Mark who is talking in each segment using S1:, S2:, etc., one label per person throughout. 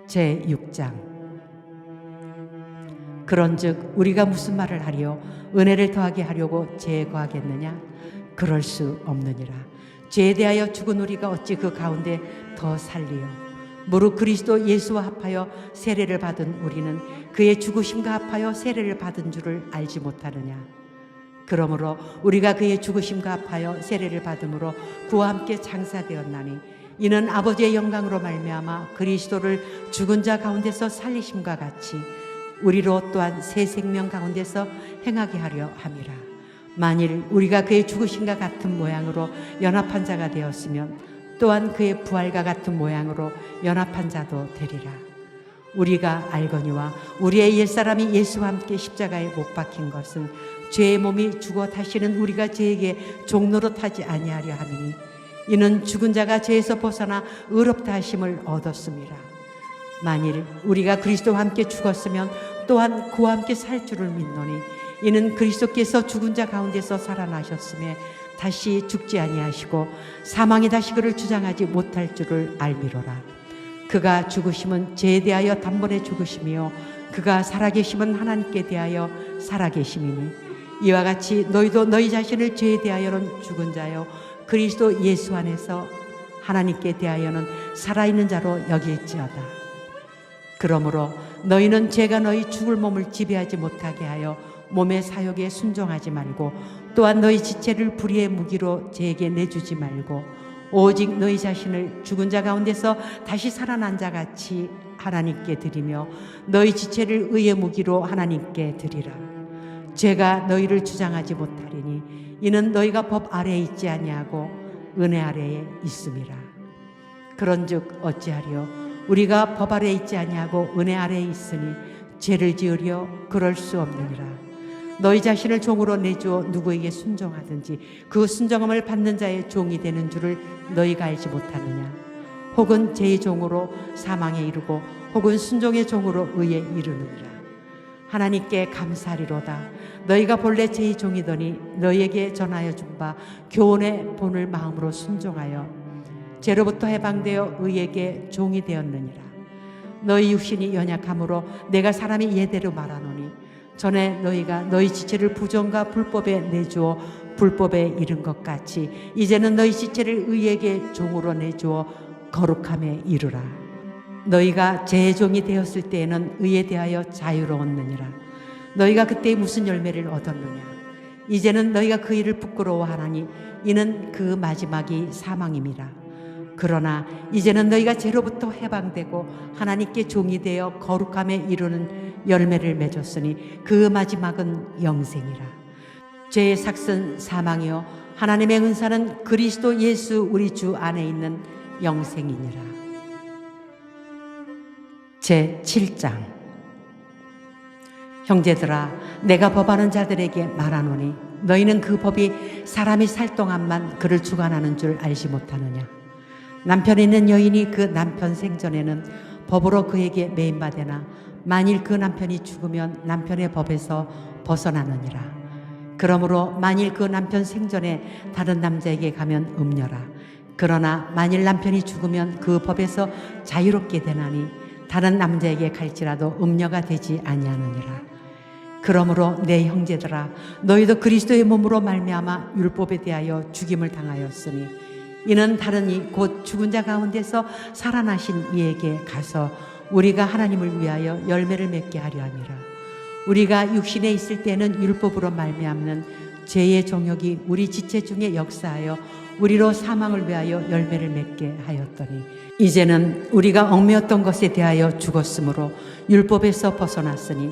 S1: 제6장. 그런즉 우리가 무슨 말을 하리요? 은혜를 더하게 하려고 죄에 거하겠느냐? 그럴 수 없느니라. 죄에 대하여 죽은 우리가 어찌 그 가운데 더 살리요? 무릇 그리스도 예수와 합하여 세례를 받은 우리는 그의 죽으심과 합하여 세례를 받은 줄을 알지 못하느냐? 그러므로 우리가 그의 죽으심과 합하여 세례를 받음으로 그와 함께 장사되었나니 이는 아버지의 영광으로 말미암아 그리스도를 죽은 자 가운데서 살리심과 같이 우리로 또한 새 생명 가운데서 행하게 하려 함이라. 만일 우리가 그의 죽으심과 같은 모양으로 연합한 자가 되었으면 또한 그의 부활과 같은 모양으로 연합한 자도 되리라. 우리가 알거니와 우리의 옛사람이 예수와 함께 십자가에 못 박힌 것은 죄의 몸이 죽어 다시는 우리가 죄에게 종노릇하지 아니하려 함이니 이는 죽은 자가 죄에서 벗어나 의롭다 하심을 얻었음이라. 만일 우리가 그리스도와 함께 죽었으면 또한 그와 함께 살 줄을 믿노니 이는 그리스도께서 죽은 자 가운데서 살아나셨음에 다시 죽지 아니하시고 사망이 다시 그를 주장하지 못할 줄을 알미로라. 그가 죽으심은 죄에 대하여 단번에 죽으심이요 그가 살아계심은 하나님께 대하여 살아계심이니 이와 같이 너희도 너희 자신을 죄에 대하여는 죽은 자요 그리스도 예수 안에서 하나님께 대하여는 살아있는 자로 여길지어다. 그러므로 너희는 죄가 너희 죽을 몸을 지배하지 못하게 하여 몸의 사욕에 순종하지 말고 또한 너희 지체를 불의의 무기로 죄에게 내주지 말고 오직 너희 자신을 죽은 자 가운데서 다시 살아난 자 같이 하나님께 드리며 너희 지체를 의의 무기로 하나님께 드리라. 죄가 너희를 주장하지 못하리니 이는 너희가 법 아래에 있지 아니하고 은혜 아래에 있음이라. 그런즉 어찌하리요? 우리가 법 아래에 있지 아니하고 은혜 아래에 있으니 죄를 지으려 그럴 수 없느니라. 너희 자신을 종으로 내주어 누구에게 순종하든지 그 순종함을 받는 자의 종이 되는 줄을 너희가 알지 못하느냐? 혹은 죄의 종으로 사망에 이르고 혹은 순종의 종으로 의에 이르느니라. 하나님께 감사하리로다. 너희가 본래 죄의 종이더니 너희에게 전하여 준 바 교훈의 본을 마음으로 순종하여 죄로부터 해방되어 의에게 종이 되었느니라. 너희 육신이 연약함으로 내가 사람이 예대로 말하노니 전에 너희가 너희 지체를 부정과 불법에 내주어 불법에 이른 것 같이 이제는 너희 지체를 의에게 종으로 내주어 거룩함에 이르라. 너희가 죄의 종이 되었을 때에는 의에 대하여 자유로웠느니라. 너희가 그때 무슨 열매를 얻었느냐? 이제는 너희가 그 일을 부끄러워하나니 이는 그 마지막이 사망임이라. 그러나 이제는 너희가 죄로부터 해방되고 하나님께 종이 되어 거룩함에 이르는 열매를 맺었으니 그 마지막은 영생이라. 죄의 삭은 사망이요 하나님의 은사는 그리스도 예수 우리 주 안에 있는 영생이니라. 제7장. 형제들아 내가 법하는 자들에게 말하노니 너희는 그 법이 사람이 살 동안만 그를 주관하는 줄 알지 못하느냐? 남편 있는 여인이 그 남편 생전에는 법으로 그에게 매인받으나 만일 그 남편이 죽으면 남편의 법에서 벗어나느니라. 그러므로 만일 그 남편 생전에 다른 남자에게 가면 음녀라. 그러나 만일 남편이 죽으면 그 법에서 자유롭게 되나니 다른 남자에게 갈지라도 음녀가 되지 아니하느니라. 그러므로 내 형제들아 너희도 그리스도의 몸으로 말미암아 율법에 대하여 죽임을 당하였으니 이는 다른 이 곧 죽은 자 가운데서 살아나신 이에게 가서 우리가 하나님을 위하여 열매를 맺게 하려 함이라. 우리가 육신에 있을 때는 율법으로 말미암는 죄의 정욕이 우리 지체 중에 역사하여 우리로 사망을 위하여 열매를 맺게 하였더니 이제는 우리가 얽매였던 것에 대하여 죽었으므로 율법에서 벗어났으니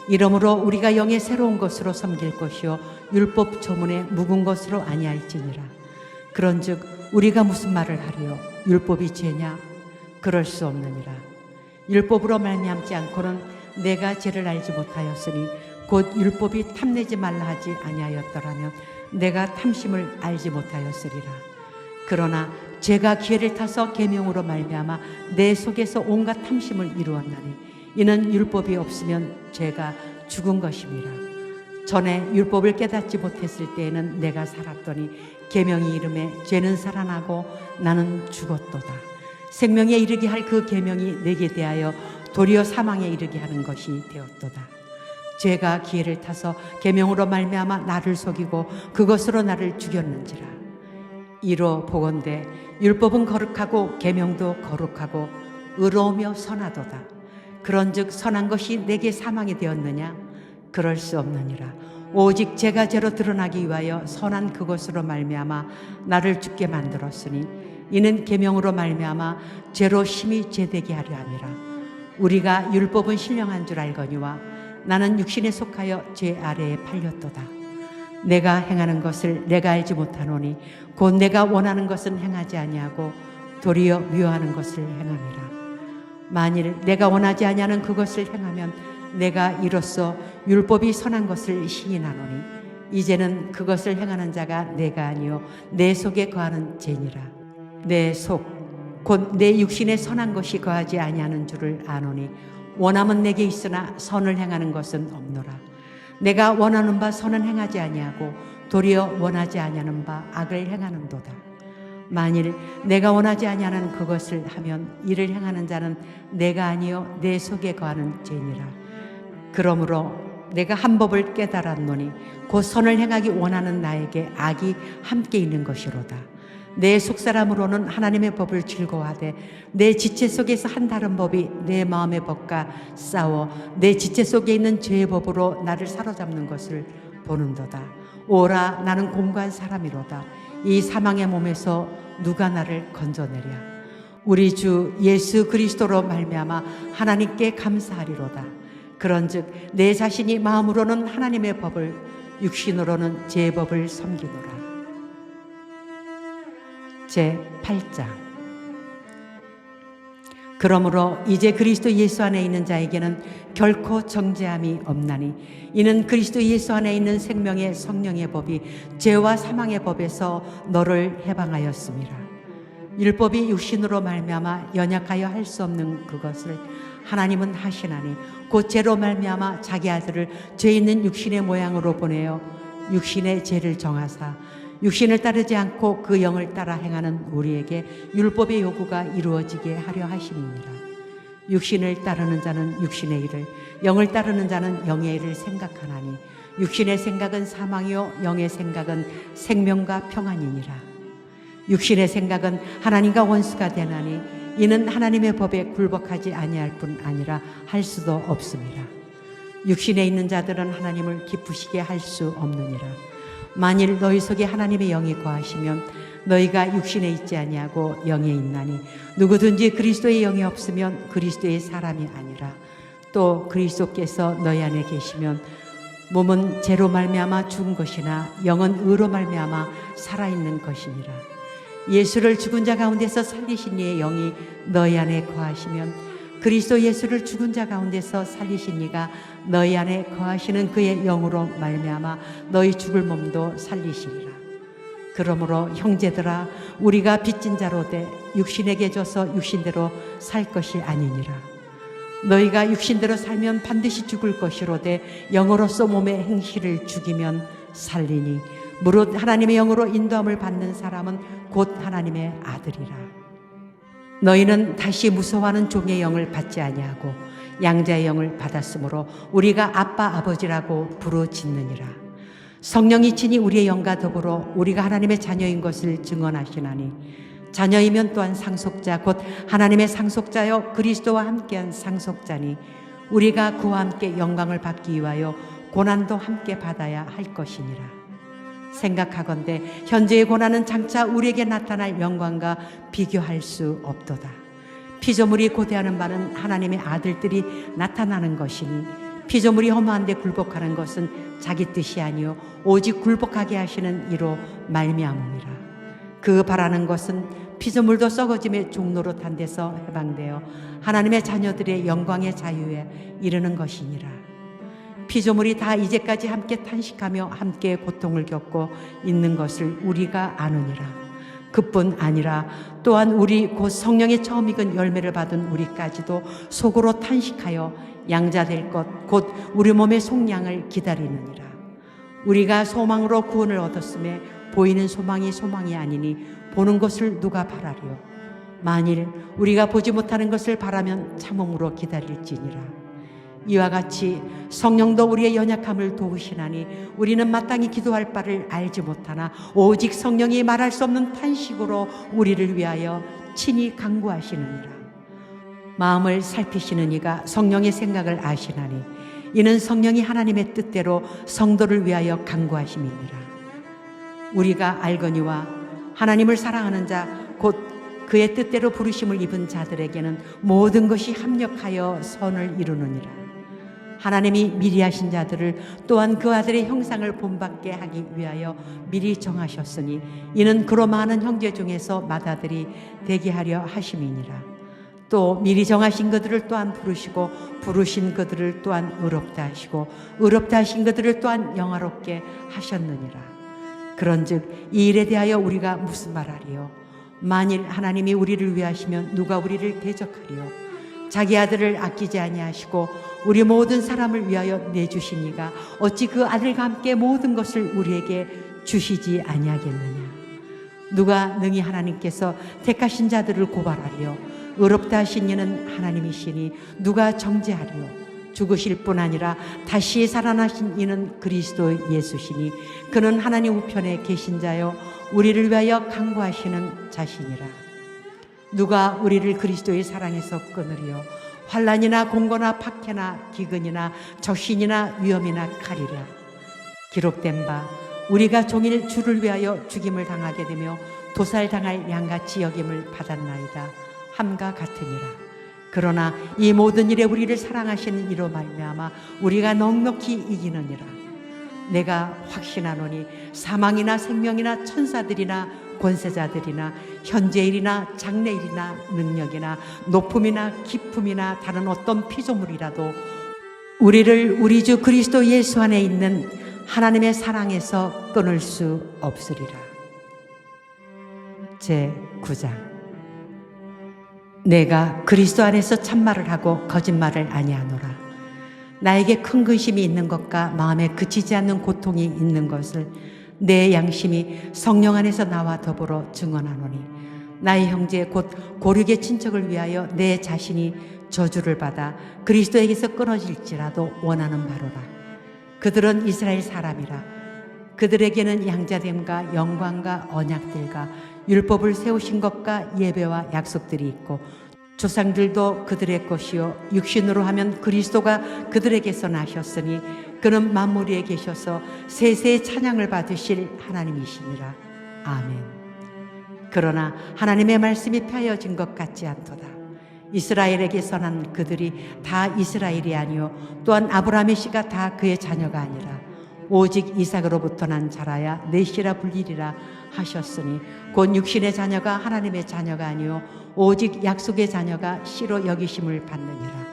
S1: 이러므로 우리가 영의 새로운 것으로 섬길 것이요 율법 조문에 묵은 것으로 아니할지니라. 그런즉 우리가 무슨 말을 하리요? 율법이 죄냐? 그럴 수 없느니라. 율법으로 말미암지 않고는 내가 죄를 알지 못하였으니 곧 율법이 탐내지 말라 하지 아니하였더라면 내가 탐심을 알지 못하였으리라. 그러나 죄가 기회를 타서 계명으로 말미암아 내 속에서 온갖 탐심을 이루었나니 이는 율법이 없으면 죄가 죽은 것임이라. 전에 율법을 깨닫지 못했을 때에는 내가 살았더니 계명이 이름에 죄는 살아나고 나는 죽었도다. 생명에 이르게 할 그 계명이 내게 대하여 도리어 사망에 이르게 하는 것이 되었도다. 죄가 기회를 타서 계명으로 말미암아 나를 속이고 그것으로 나를 죽였는지라. 이로 보건대 율법은 거룩하고 계명도 거룩하고 의로우며 선하도다. 그런즉 선한 것이 내게 사망이 되었느냐? 그럴 수 없느니라. 오직 죄가 죄로 드러나기 위하여 선한 그것으로 말미암아 나를 죽게 만들었으니 이는 계명으로 말미암아 죄로 심히 죄되게 하려 함이라. 우리가 율법은 신령한 줄 알거니와 나는 육신에 속하여 죄 아래에 팔렸도다. 내가 행하는 것을 내가 알지 못하노니 곧 내가 원하는 것은 행하지 아니하고 도리어 미워하는 것을 행함이라. 만일 내가 원하지 아니하는 그것을 행하면 내가 이로써 율법이 선한 것을 시인하노니 이제는 그것을 행하는 자가 내가 아니요 내 속에 거하는 죄니라. 내 속 곧 내 육신에 선한 것이 거하지 아니하는 줄을 아노니 원함은 내게 있으나 선을 행하는 것은 없노라. 내가 원하는 바 선은 행하지 아니하고 도리어 원하지 아니하는 바 악을 행하는도다. 만일 내가 원하지 아니하는 그것을 하면 이를 행하는 자는 내가 아니요 내 속에 거하는 죄니라. 그러므로 내가 한 법을 깨달았노니 곧 선을 행하기 원하는 나에게 악이 함께 있는 것이로다. 내 속사람으로는 하나님의 법을 즐거워하되 내 지체 속에서 한 다른 법이 내 마음의 법과 싸워 내 지체 속에 있는 죄의 법으로 나를 사로잡는 것을 보는도다. 오라, 나는 공고한 사람이로다. 이 사망의 몸에서 누가 나를 건져내랴. 우리 주 예수 그리스도로 말미암아 하나님께 감사하리로다. 그런즉 내 자신이 마음으로는 하나님의 법을, 육신으로는 제 법을 섬기노라. 제8장. 그러므로 이제 그리스도 예수 안에 있는 자에게는 결코 정죄함이 없나니 이는 그리스도 예수 안에 있는 생명의 성령의 법이 죄와 사망의 법에서 너를 해방하였음이라. 율법이 육신으로 말미암아 연약하여 할 수 없는 그것을 하나님은 하시나니 곧 죄로 말미암아 자기 아들을 죄 있는 육신의 모양으로 보내어 육신의 죄를 정하사 육신을 따르지 않고 그 영을 따라 행하는 우리에게 율법의 요구가 이루어지게 하려 하심이니라. 육신을 따르는 자는 육신의 일을, 영을 따르는 자는 영의 일을 생각하나니 육신의 생각은 사망이요 영의 생각은 생명과 평안이니라. 육신의 생각은 하나님과 원수가 되나니 이는 하나님의 법에 굴복하지 아니할 뿐 아니라 할 수도 없음이라. 육신에 있는 자들은 하나님을 기쁘시게 할 수 없느니라. 만일 너희 속에 하나님의 영이 거하시면 너희가 육신에 있지 아니하고 영에 있나니 누구든지 그리스도의 영이 없으면 그리스도의 사람이 아니라. 또 그리스도께서 너희 안에 계시면 몸은 죄로 말미암아 죽은 것이나 영은 의로 말미암아 살아있는 것이니라. 예수를 죽은 자 가운데서 살리신 이의 영이 너희 안에 거하시면 그리스도 예수를 죽은 자 가운데서 살리신 이가 너희 안에 거하시는 그의 영으로 말미암아 너희 죽을 몸도 살리시리라. 그러므로 형제들아, 우리가 빚진 자로 돼 육신에게 져서 육신대로 살 것이 아니니라. 너희가 육신대로 살면 반드시 죽을 것이로되 영으로서 몸의 행실을 죽이면 살리니 무릇 하나님의 영으로 인도함을 받는 사람은 곧 하나님의 아들이라. 너희는 다시 무서워하는 종의 영을 받지 아니하고 양자의 영을 받았으므로 우리가 아빠 아버지라고 부르짖느니라. 성령이 친히 우리의 영과 더불어 우리가 하나님의 자녀인 것을 증언하시나니 자녀이면 또한 상속자 곧 하나님의 상속자여 그리스도와 함께한 상속자니 우리가 그와 함께 영광을 받기 위하여 고난도 함께 받아야 할 것이니라. 생각하건대 현재의 고난은 장차 우리에게 나타날 영광과 비교할 수 없도다. 피조물이 고대하는 바는 하나님의 아들들이 나타나는 것이니 피조물이 허무한 데 굴복하는 것은 자기 뜻이 아니요 오직 굴복하게 하시는 이로 말미암음이라. 그 바라는 것은 피조물도 썩어짐의 종로로 탄 데서 해방되어 하나님의 자녀들의 영광의 자유에 이르는 것이니라. 피조물이 다 이제까지 함께 탄식하며 함께 고통을 겪고 있는 것을 우리가 아느니라. 그뿐 아니라 또한 우리 곧 성령의 처음 익은 열매를 받은 우리까지도 속으로 탄식하여 양자될 것 곧 우리 몸의 속량을 기다리느니라. 우리가 소망으로 구원을 얻었음에 보이는 소망이 소망이 아니니 보는 것을 누가 바라리요. 만일 우리가 보지 못하는 것을 바라면 참음으로 기다릴지니라. 이와 같이 성령도 우리의 연약함을 도우시나니 우리는 마땅히 기도할 바를 알지 못하나 오직 성령이 말할 수 없는 탄식으로 우리를 위하여 친히 간구하시느니라. 마음을 살피시는 이가 성령의 생각을 아시나니 이는 성령이 하나님의 뜻대로 성도를 위하여 간구하심이니라. 우리가 알거니와 하나님을 사랑하는 자 곧 그의 뜻대로 부르심을 입은 자들에게는 모든 것이 합력하여 선을 이루느니라. 하나님이 미리 하신 자들을 또한 그 아들의 형상을 본받게 하기 위하여 미리 정하셨으니 이는 그로 많은 형제 중에서 맏아들이 되게 하려 하심이니라. 또 미리 정하신 그들을 또한 부르시고 부르신 그들을 또한 의롭다 하시고 의롭다 하신 그들을 또한 영화롭게 하셨느니라. 그런즉 이 일에 대하여 우리가 무슨 말하리요? 만일 하나님이 우리를 위하시면 누가 우리를 대적하리요? 자기 아들을 아끼지 아니하시고 우리 모든 사람을 위하여 내주신 이가 어찌 그 아들과 함께 모든 것을 우리에게 주시지 아니하겠느냐? 누가 능히 하나님께서 택하신 자들을 고발하리요? 의롭다 하신 이는 하나님이시니 누가 정죄하리요? 죽으실 뿐 아니라 다시 살아나신 이는 그리스도 예수시니 그는 하나님 우편에 계신 자요 우리를 위하여 간구하시는 자시니라. 누가 우리를 그리스도의 사랑에서 끊으리요? 환난이나 공고나 박해나 기근이나 적신이나 위험이나 칼이라. 기록된 바 우리가 종일 주를 위하여 죽임을 당하게 되며 도살당할 양같이 여김을 받았나이다 함과 같으니라. 그러나 이 모든 일에 우리를 사랑하시는 이로 말미암아 우리가 넉넉히 이기느니라. 내가 확신하노니 사망이나 생명이나 천사들이나 권세자들이나 현재일이나 장래일이나 능력이나 높음이나 깊음이나 다른 어떤 피조물이라도 우리를 우리 주 그리스도 예수 안에 있는 하나님의 사랑에서 끊을 수 없으리라. 제9장. 내가 그리스도 안에서 참말을 하고 거짓말을 아니하노라. 나에게 큰 근심이 있는 것과 마음에 그치지 않는 고통이 있는 것을 내 양심이 성령 안에서 나와 더불어 증언하노니 나의 형제 곧 고륙의 친척을 위하여 내 자신이 저주를 받아 그리스도에게서 끊어질지라도 원하는 바로라. 그들은 이스라엘 사람이라. 그들에게는 양자됨과 영광과 언약들과 율법을 세우신 것과 예배와 약속들이 있고 조상들도 그들의 것이요 육신으로 하면 그리스도가 그들에게서 나셨으니 그는 만물 위에 계셔서 세세의 찬양을 받으실 하나님이시니라. 아멘. 그러나 하나님의 말씀이 펴어진 것 같지 않도다. 이스라엘에게서 난 그들이 다 이스라엘이 아니요 또한 아브라함의 씨가 다 그의 자녀가 아니라 오직 이삭으로부터 난 자라야 내 씨라 불리리라 하셨으니 곧 육신의 자녀가 하나님의 자녀가 아니요 오직 약속의 자녀가 씨로 여기심을 받느니라.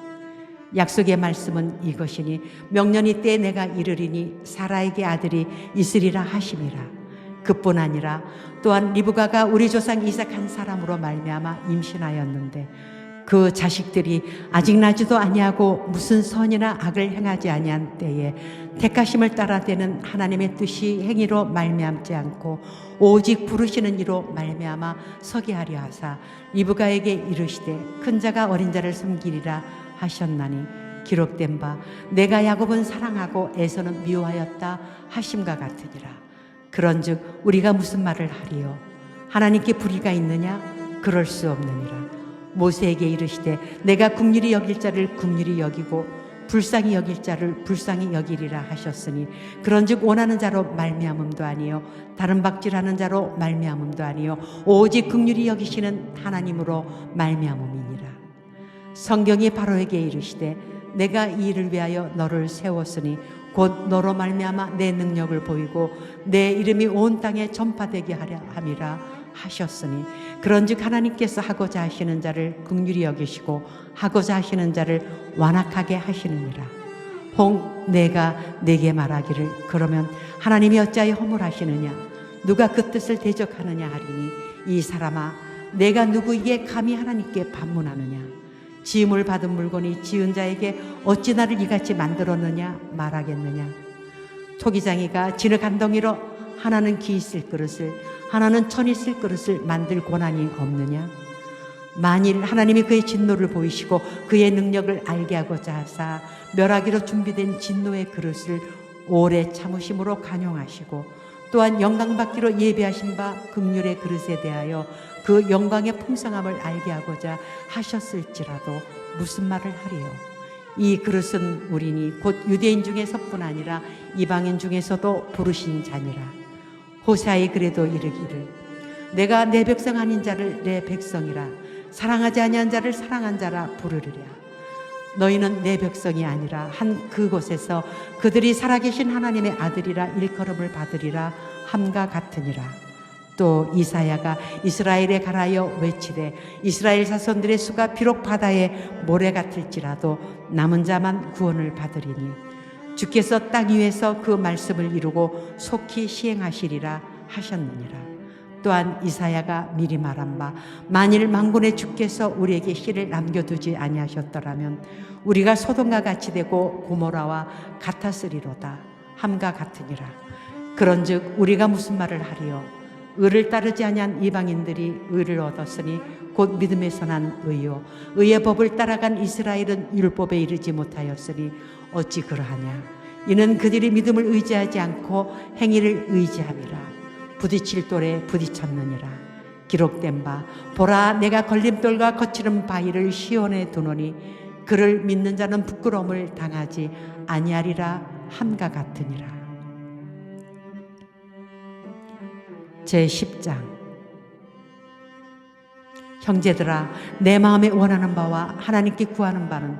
S1: 약속의 말씀은 이것이니 명년이 때에 내가 이르리니 사라에게 아들이 있으리라 하심이라. 그뿐 아니라 또한 리브가가 우리 조상 이삭 한 사람으로 말미암아 임신하였는데 그 자식들이 아직 나지도 아니하고 무슨 선이나 악을 행하지 아니한 때에 택하심을 따라되는 하나님의 뜻이 행위로 말미암지 않고 오직 부르시는 이로 말미암아 서게 하려 하사 리브가에게 이르시되 큰 자가 어린 자를 섬기리라 하셨나니 기록된 바 내가 야곱은 사랑하고 에서는 미워하였다 하심과 같으니라. 그런즉 우리가 무슨 말을 하리요? 하나님께 불의가 있느냐? 그럴 수 없느니라. 모세에게 이르시되 내가 긍휼히 여길 자를 긍휼히 여기고 불쌍히 여길 자를 불쌍히 여기리라 하셨으니 그런즉 원하는 자로 말미암음도 아니요 다른 박질하는 자로 말미암음도 아니요 오직 긍휼히 여기시는 하나님으로 말미암음이니라. 성경이 바로에게 이르시되 내가 이 일을 위하여 너를 세웠으니 곧 너로 말미암아 내 능력을 보이고 내 이름이 온 땅에 전파되게 하려 함이라 하셨으니 그런즉 하나님께서 하고자 하시는 자를 긍휼히 여기시고 하고자 하시는 자를 완악하게 하시느니라. 혹 내가 네게 말하기를 그러면 하나님이 어찌하여 허물하시느냐 누가 그 뜻을 대적하느냐 하리니 이 사람아 내가 누구에게 감히 하나님께 반문하느냐 지음을 받은 물건이 지은 자에게 어찌 나를 이같이 만들었느냐 말하겠느냐. 토기장이가 진흙 한 덩이로 하나는 기 있을 그릇을 하나는 천 있을 그릇을 만들 권한이 없느냐. 만일 하나님이 그의 진노를 보이시고 그의 능력을 알게 하고자 하사 멸하기로 준비된 진노의 그릇을 오래 참으심으로 간용하시고 또한 영광받기로 예비하신 바 긍휼의 그릇에 대하여 그 영광의 풍성함을 알게 하고자 하셨을지라도 무슨 말을 하리요. 이 그릇은 우리니 곧 유대인 중에서뿐 아니라 이방인 중에서도 부르신 자니라. 호세아의 글에도 이르기를 내가 내 백성 아닌 자를 내 백성이라 사랑하지 아니한 자를 사랑한 자라 부르리라. 너희는 내 백성이 아니라 한 그곳에서 그들이 살아계신 하나님의 아들이라 일컬음을 받으리라 함과 같으니라. 또 이사야가 이스라엘에 가라여 외치되 이스라엘 자손들의 수가 비록 바다의 모래 같을지라도 남은 자만 구원을 받으리니 주께서 땅 위에서 그 말씀을 이루고 속히 시행하시리라 하셨느니라. 또한 이사야가 미리 말한 바 만일 만군의 주께서 우리에게 씨를 남겨두지 아니하셨더라면 우리가 소돔과 같이 되고 고모라와 같았으리로다 함과 같으니라. 그런즉 우리가 무슨 말을 하리요. 의를 따르지 아니한 이방인들이 의를 얻었으니 곧 믿음에서 난 의요 의의 법을 따라간 이스라엘은 율법에 이르지 못하였으니 어찌 그러하냐. 이는 그들이 믿음을 의지하지 않고 행위를 의지함이라. 부딪힐 돌에 부딪혔느니라. 기록된 바 보라 내가 걸림돌과 거칠은 바위를 시온에 두노니 그를 믿는 자는 부끄러움을 당하지 아니하리라 함과 같으니라. 제10장. 형제들아 내 마음에 원하는 바와 하나님께 구하는 바는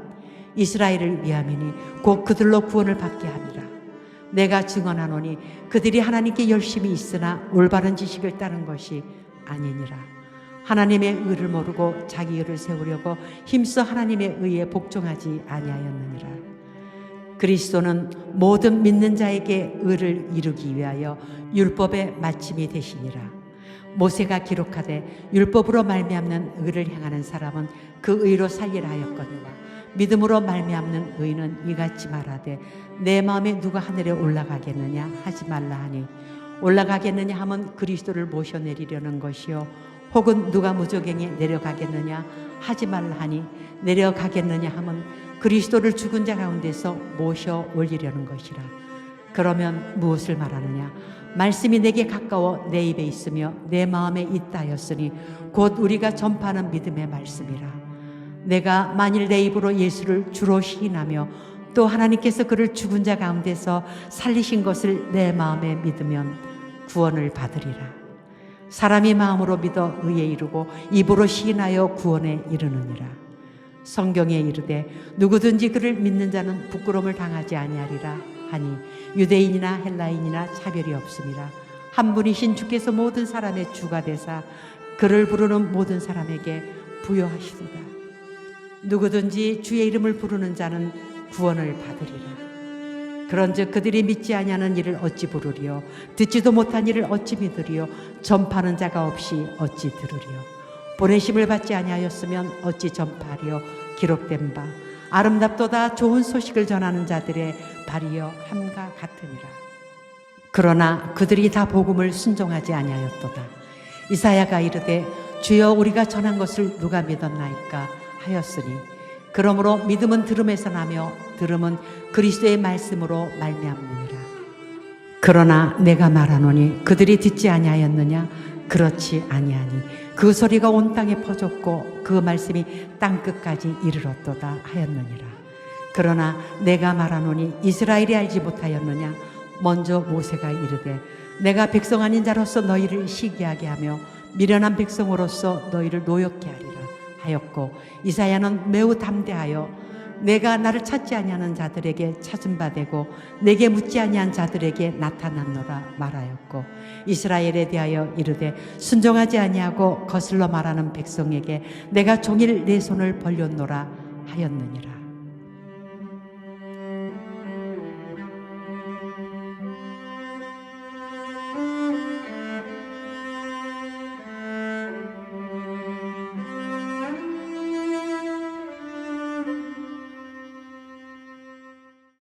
S1: 이스라엘을 위함이니 곧 그들로 구원을 받게 함이라. 내가 증언하노니 그들이 하나님께 열심히 있으나 올바른 지식을 따른 것이 아니니라. 하나님의 의를 모르고 자기 의를 세우려고 힘써 하나님의 의에 복종하지 아니하였느니라. 그리스도는 모든 믿는 자에게 의를 이루기 위하여 율법의 마침이 되시니라. 모세가 기록하되 율법으로 말미암는 의를 행하는 사람은 그 의로 살리라 하였거니와 믿음으로 말미암는 의는 이같이 말하되 내 마음에 누가 하늘에 올라가겠느냐 하지 말라 하니 올라가겠느냐 하면 그리스도를 모셔내리려는 것이요 혹은 누가 무저갱에 내려가겠느냐 하지 말라 하니 내려가겠느냐 하면 그리스도를 죽은 자 가운데서 모셔 올리려는 것이라. 그러면 무엇을 말하느냐. 말씀이 내게 가까워 내 입에 있으며 내 마음에 있다 하였으니 곧 우리가 전파하는 믿음의 말씀이라. 내가 만일 내 입으로 예수를 주로 시인하며 또 하나님께서 그를 죽은 자 가운데서 살리신 것을 내 마음에 믿으면 구원을 받으리라. 사람이 마음으로 믿어 의에 이르고 입으로 시인하여 구원에 이르느니라. 성경에 이르되 누구든지 그를 믿는 자는 부끄러움을 당하지 아니하리라 하니 유대인이나 헬라인이나 차별이 없음이라. 한 분이신 주께서 모든 사람의 주가 되사 그를 부르는 모든 사람에게 부여하시도다. 누구든지 주의 이름을 부르는 자는 구원을 받으리라. 그런즉 그들이 믿지 아니하는 일을 어찌 부르리요 듣지도 못한 일을 어찌 믿으리요 전파하는 자가 없이 어찌 들으리요 보내심을 받지 아니하였으면 어찌 전파하리요 기록된 바 아름답도다 좋은 소식을 전하는 자들의 발이여 함과 같으니라. 그러나 그들이 다 복음을 순종하지 아니하였도다. 이사야가 이르되 주여 우리가 전한 것을 누가 믿었나이까 하였으니 그러므로 믿음은 들음에서 나며 들음은 그리스도의 말씀으로 말미암느니라. 그러나 내가 말하노니 그들이 듣지 아니하였느냐. 그렇지 아니하니 그 소리가 온 땅에 퍼졌고 그 말씀이 땅 끝까지 이르렀도다 하였느니라. 그러나 내가 말하노니 이스라엘이 알지 못하였느냐. 먼저 모세가 이르되 내가 백성 아닌 자로서 너희를 시기하게 하며 미련한 백성으로서 너희를 노엽게 하리라 하였고 이사야는 매우 담대하여 내가 나를 찾지 아니하는 자들에게 찾은 바 되고 내게 묻지 아니한 자들에게 나타났노라 말하였고 이스라엘에 대하여 이르되 순종하지 아니하고 거슬러 말하는 백성에게 내가 종일 내 손을 벌렸노라 하였느니라.